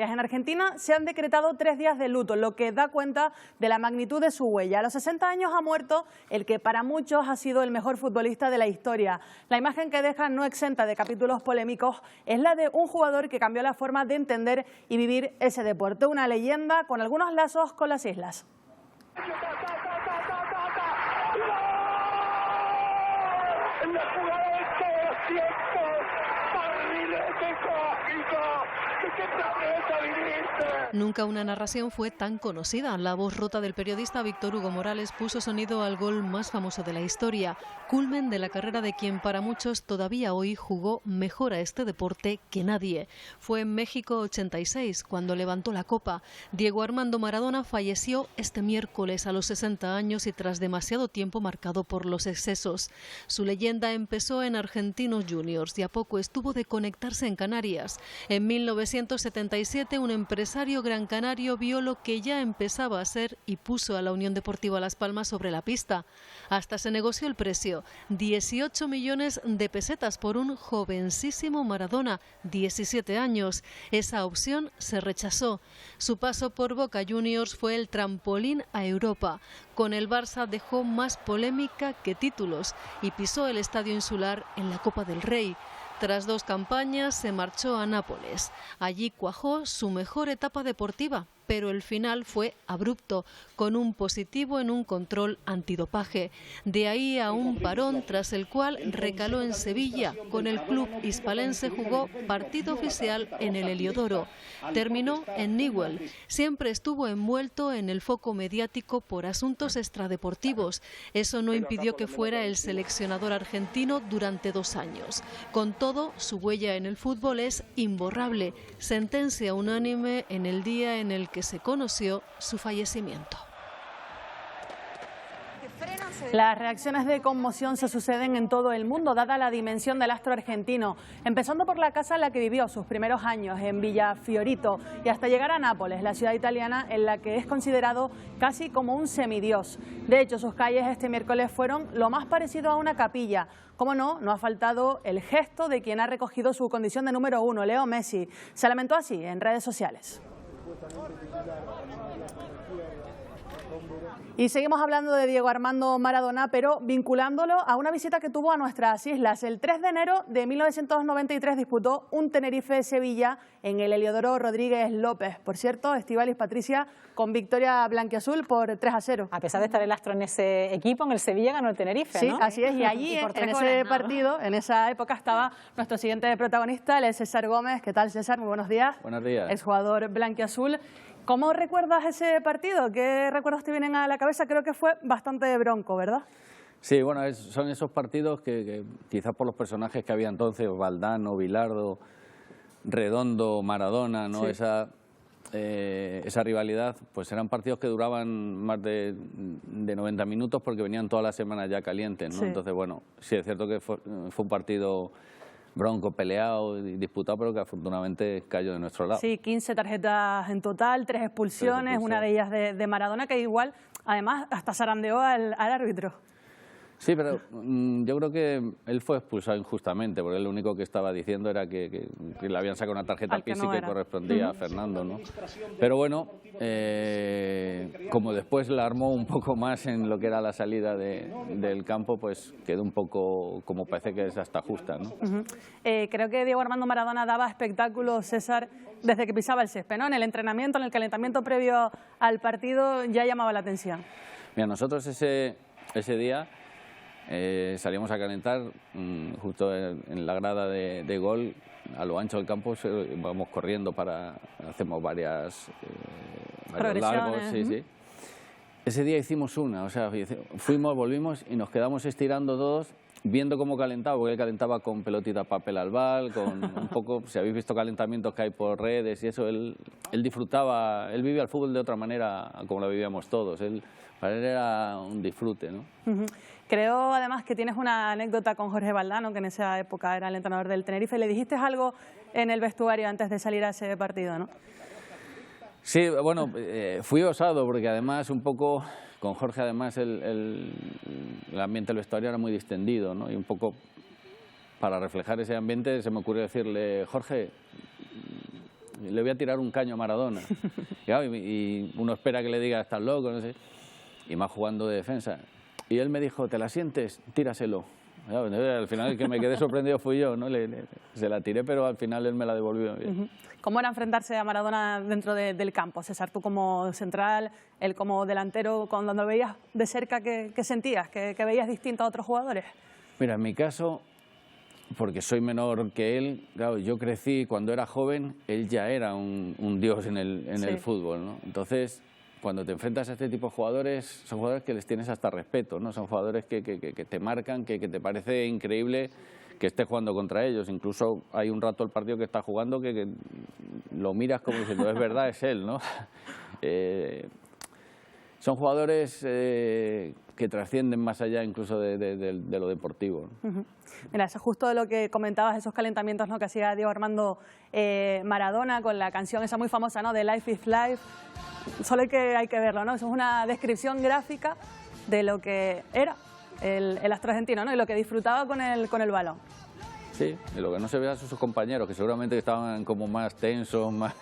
En Argentina se han decretado 3 días de luto, lo que da cuenta de la magnitud de su huella. A los 60 años ha muerto el que para muchos ha sido el mejor futbolista de la historia. La imagen que deja, no exenta de capítulos polémicos, es la de un jugador que cambió la forma de entender y vivir ese deporte. Una leyenda con algunos lazos con las islas. Nunca una narración fue tan conocida. La voz rota del periodista Víctor Hugo Morales puso sonido al gol más famoso de la historia, culmen de la carrera de quien para muchos todavía hoy jugó mejor a este deporte que nadie. Fue en México 86 cuando levantó la copa. Diego Armando Maradona falleció este miércoles a los 60 años y tras demasiado tiempo marcado por los excesos. Su leyenda empezó en Argentinos Juniors y a poco estuvo de conectarse en Canarias. En 1977 un empresario gran canario vio lo que ya empezaba a ser y puso a la Unión Deportiva Las Palmas sobre la pista. Hasta se negoció el precio, 18 millones de pesetas por un jovencísimo Maradona, 17 años. Esa opción se rechazó. Su paso por Boca Juniors fue el trampolín a Europa. Con el Barça dejó más polémica que títulos y pisó el Estadio Insular en la Copa del Rey. Tras 2 campañas se marchó a Nápoles. Allí cuajó su mejor etapa deportiva, pero el final fue abrupto, con un positivo en un control antidopaje. De ahí a un parón tras el cual recaló en Sevilla. Con el club hispalense jugó partido oficial en el Heliodoro. Terminó en Newell. Siempre estuvo envuelto en el foco mediático por asuntos extradeportivos. Eso no impidió que fuera el seleccionador argentino durante 2 años. Con todo, su huella en el fútbol es imborrable. Sentencia unánime en el día en el que se conoció su fallecimiento. Las reacciones de conmoción se suceden en todo el mundo, dada la dimensión del astro argentino, empezando por la casa en la que vivió sus primeros años, en Villa Fiorito, y hasta llegar a Nápoles, la ciudad italiana en la que es considerado casi como un semidios. De hecho, sus calles este miércoles fueron lo más parecido a una capilla. Como no, no ha faltado el gesto de quien ha recogido su condición de número 1, Leo Messi. Se lamentó así en redes sociales. Y seguimos hablando de Diego Armando Maradona, pero vinculándolo a una visita que tuvo a nuestras islas. El 3 de enero de 1993 disputó un Tenerife-Sevilla en el Heliodoro Rodríguez López. Por cierto, Estíbaliz, Patricia, con victoria blanquiazul por 3-0. A pesar de estar el astro en ese equipo, en el Sevilla ganó el Tenerife, sí, ¿no? Sí, así es. Y allí, en ese partido, en esa época, estaba nuestro siguiente protagonista, el César Gómez. ¿Qué tal, César? Muy buenos días. Buenos días. Exjugador blanquiazul. ¿Cómo recuerdas ese partido? ¿Qué recuerdos te vienen a la cabeza? Creo que fue bastante bronco, ¿verdad? Sí, bueno, son esos partidos que quizás por los personajes que había entonces, Valdano, Bilardo, Redondo, Maradona, ¿no? Sí. Esa rivalidad, pues eran partidos que duraban más de 90 minutos porque venían todas las semanas ya calientes, ¿no? Sí. Entonces, bueno, sí es cierto que fue un partido bronco, peleado y disputado, pero que afortunadamente cayó de nuestro lado. Sí, 15 tarjetas en total, 3 expulsiones, una de ellas de Maradona, que igual, además, hasta zarandeó al árbitro. Sí, pero yo creo que él fue expulsado injustamente, porque él lo único que estaba diciendo era que le habían sacado una tarjeta al física que correspondía a Fernando, ¿no? Pero bueno, como después la armó un poco más en lo que era la salida del campo, pues quedó un poco, como parece que es hasta justa, ¿no? Creo que Diego Armando Maradona daba espectáculos, César, desde que pisaba el césped, ¿no? En el entrenamiento, en el calentamiento previo al partido, ya llamaba la atención. Mira, nosotros ese día salimos a calentar justo en la grada de gol, a lo ancho del campo, vamos corriendo hacemos varios largos, sí. Ese día hicimos una, o sea, fuimos, volvimos y nos quedamos estirando todos, viendo cómo calentaba, porque él calentaba con pelotita papel albal, con un poco, si habéis visto calentamientos que hay por redes y eso, él disfrutaba, él vivía el fútbol de otra manera como lo vivíamos todos, para él era un disfrute, ¿no? Creo además que tienes una anécdota con Jorge Valdano, que en esa época era el entrenador del Tenerife. ¿Le dijiste algo en el vestuario antes de salir a ese partido, no? Sí, bueno, fui osado porque además un poco, con Jorge además el ambiente del vestuario era muy distendido, ¿no? Y un poco para reflejar ese ambiente se me ocurrió decirle, Jorge, le voy a tirar un caño a Maradona. Y uno espera que le diga, estás loco, no sé. Y más jugando de defensa. Y él me dijo, ¿te la sientes? Tíraselo. Al final el que me quedé sorprendido fui yo, ¿no? Se la tiré, pero al final él me la devolvió bien. ¿Cómo era enfrentarse a Maradona dentro del campo? César, tú como central, él como delantero, cuando lo veías de cerca, ¿qué sentías? ¿Que veías distinto a otros jugadores? Mira, en mi caso, porque soy menor que él, claro, yo crecí cuando era joven, él ya era un dios en el fútbol, ¿no? Entonces, cuando te enfrentas a este tipo de jugadores, son jugadores que les tienes hasta respeto, ¿no? Son jugadores que te marcan, que te parece increíble que estés jugando contra ellos. Incluso hay un rato el partido que está jugando que lo miras como diciendo, es verdad, es él, ¿no? Son jugadores que trascienden más allá incluso de lo deportivo, ¿no? Mira, eso es justo de lo que comentabas, esos calentamientos, ¿no?, que hacía Diego Armando Maradona con la canción esa muy famosa, ¿no?, de Life is Life. Solo hay que verlo, ¿no? Eso es una descripción gráfica de lo que era el astro argentino, ¿no?, y lo que disfrutaba con el balón. Sí, y lo que no se ve a sus compañeros, que seguramente estaban como más tensos, más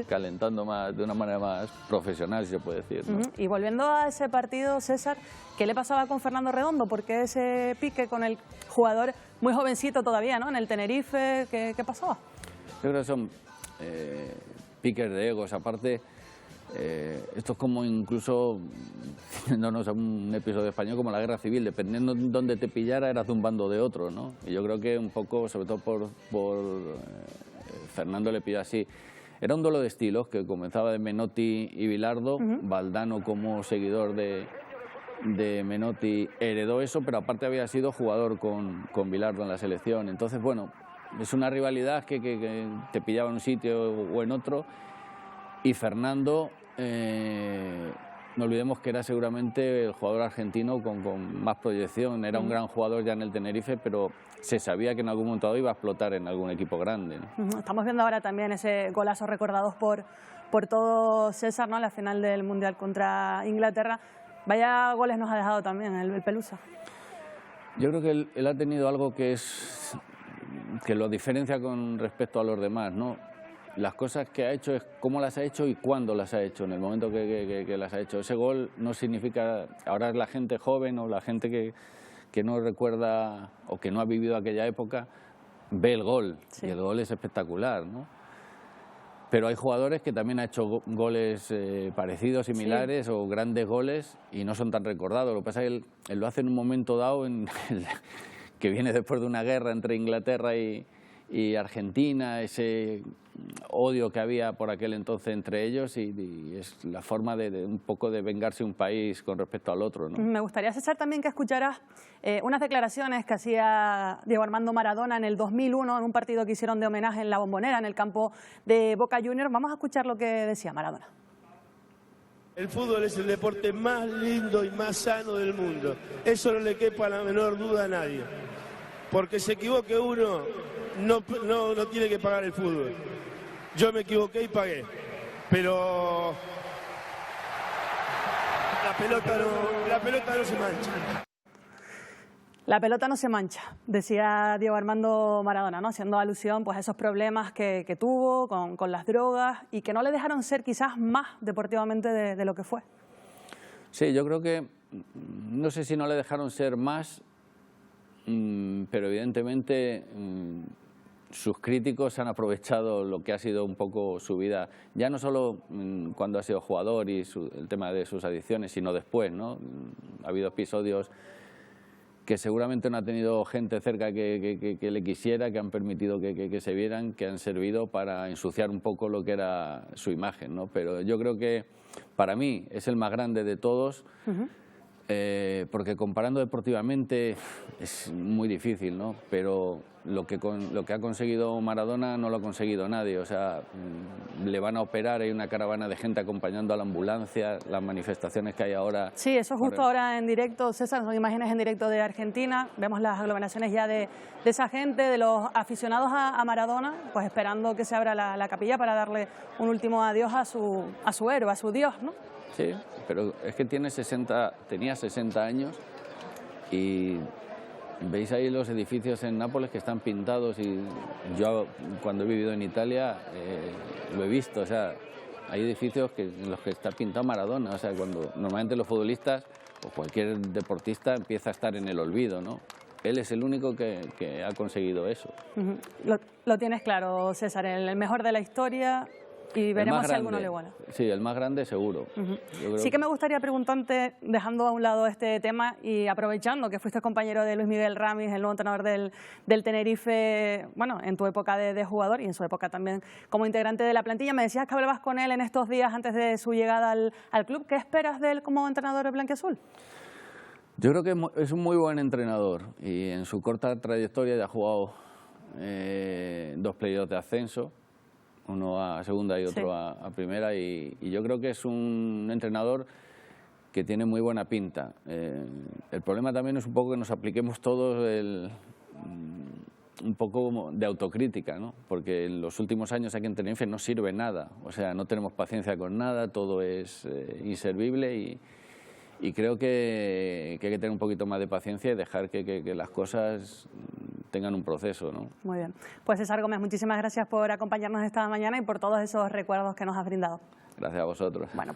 calentando más, de una manera más profesional, si se puede decir, ¿no? Y volviendo a ese partido, César, ¿qué le pasaba con Fernando Redondo? ¿Por qué ese pique con el jugador muy jovencito todavía, ¿no?, en el Tenerife? ¿Qué pasaba? Yo creo que son piques de egos, aparte. Esto es como incluso, yéndonos a un episodio español, como la guerra civil, dependiendo de dónde te pillara eras de un bando o de otro, ¿no? Y yo creo que un poco, sobre todo por Fernando le pilló así. Era un duelo de estilos que comenzaba de Menotti y Bilardo. Valdano, como seguidor de Menotti, heredó eso, pero aparte había sido jugador con Bilardo en la selección. Entonces, bueno, es una rivalidad que te pillaba en un sitio o en otro. Y Fernando, no olvidemos que era seguramente el jugador argentino con más proyección. Era un gran jugador ya en el Tenerife, pero se sabía que en algún momento dado iba a explotar en algún equipo grande, ¿no? Estamos viendo ahora también ese golazo recordados por todo César, ¿no?, la final del Mundial contra Inglaterra. Vaya goles nos ha dejado también el Pelusa. Yo creo que él ha tenido algo que lo diferencia con respecto a los demás, ¿no? Las cosas que ha hecho es cómo las ha hecho y cuándo las ha hecho, en el momento que las ha hecho. Ese gol no significa, ahora es la gente joven o la gente que no recuerda o que no ha vivido aquella época, ve el gol, y el gol es espectacular, ¿no? Pero hay jugadores que también han hecho goles parecidos, similares, o grandes goles, y no son tan recordados. Lo que pasa es que él lo hace en un momento dado que viene después de una guerra entre Inglaterra y Argentina, ese odio que había por aquel entonces entre ellos, y es la forma de un poco de vengarse un país con respecto al otro, ¿no? Me gustaría, César, también que escucharas unas declaraciones que hacía Diego Armando Maradona en el 2001 en un partido que hicieron de homenaje en La Bombonera, en el campo de Boca Juniors. Vamos a escuchar lo que decía Maradona. El fútbol es el deporte más lindo y más sano del mundo. Eso no le quepa la menor duda a nadie. Porque se equivoque uno, no tiene que pagar el fútbol. Yo me equivoqué y pagué, pero la pelota no se mancha. La pelota no se mancha, decía Diego Armando Maradona, ¿no?, haciendo alusión, pues, a esos problemas que tuvo con las drogas y que no le dejaron ser quizás más deportivamente de lo que fue. Sí, yo creo que, no sé si no le dejaron ser más, pero evidentemente sus críticos han aprovechado lo que ha sido un poco su vida, ya no solo cuando ha sido jugador y el tema de sus adicciones, sino después, ¿no? Ha habido episodios que seguramente no ha tenido gente cerca que le quisiera, que han permitido que se vieran, que han servido para ensuciar un poco lo que era su imagen, ¿no? Pero yo creo que para mí es el más grande de todos. Porque comparando deportivamente es muy difícil, ¿no? Pero lo que ha conseguido Maradona no lo ha conseguido nadie. O sea, le van a operar, hay una caravana de gente acompañando a la ambulancia, las manifestaciones que hay ahora. Sí, eso es justo ahora en directo, César, son imágenes en directo de Argentina. Vemos las aglomeraciones ya de esa gente, de los aficionados a Maradona, pues esperando que se abra la capilla para darle un último adiós a su héroe, a su Dios, ¿no? Sí, pero es que tenía 60 años y Veis ahí los edificios en Nápoles que están pintados y yo cuando he vivido en Italia lo he visto, o sea, hay edificios en los que está pintado Maradona, o sea, cuando normalmente los futbolistas o cualquier deportista empieza a estar en el olvido, ¿no? Él es el único que ha conseguido eso. Lo tienes claro, César, el mejor de la historia, y veremos si alguno le iguala. Sí, el más grande seguro. Sí que me gustaría preguntarte, dejando a un lado este tema y aprovechando que fuiste compañero de Luis Miguel Ramis, el nuevo entrenador del Tenerife, bueno, en tu época de jugador y en su época también como integrante de la plantilla, me decías que hablabas con él en estos días antes de su llegada al club. ¿Qué esperas de él como entrenador blanquiazul? Yo creo que es un muy buen entrenador y en su corta trayectoria ya ha jugado 2 playoffs de ascenso, uno a segunda y otro a primera, y yo creo que es un entrenador que tiene muy buena pinta. El problema también es un poco que nos apliquemos todos un poco de autocrítica, ¿no? Porque en los últimos años aquí en Tenerife no sirve nada, o sea, no tenemos paciencia con nada, todo es inservible y creo que hay que tener un poquito más de paciencia y dejar que las cosas tengan un proceso, ¿no? Muy bien. Pues César Gómez, muchísimas gracias por acompañarnos esta mañana y por todos esos recuerdos que nos has brindado. Gracias a vosotros. Bueno,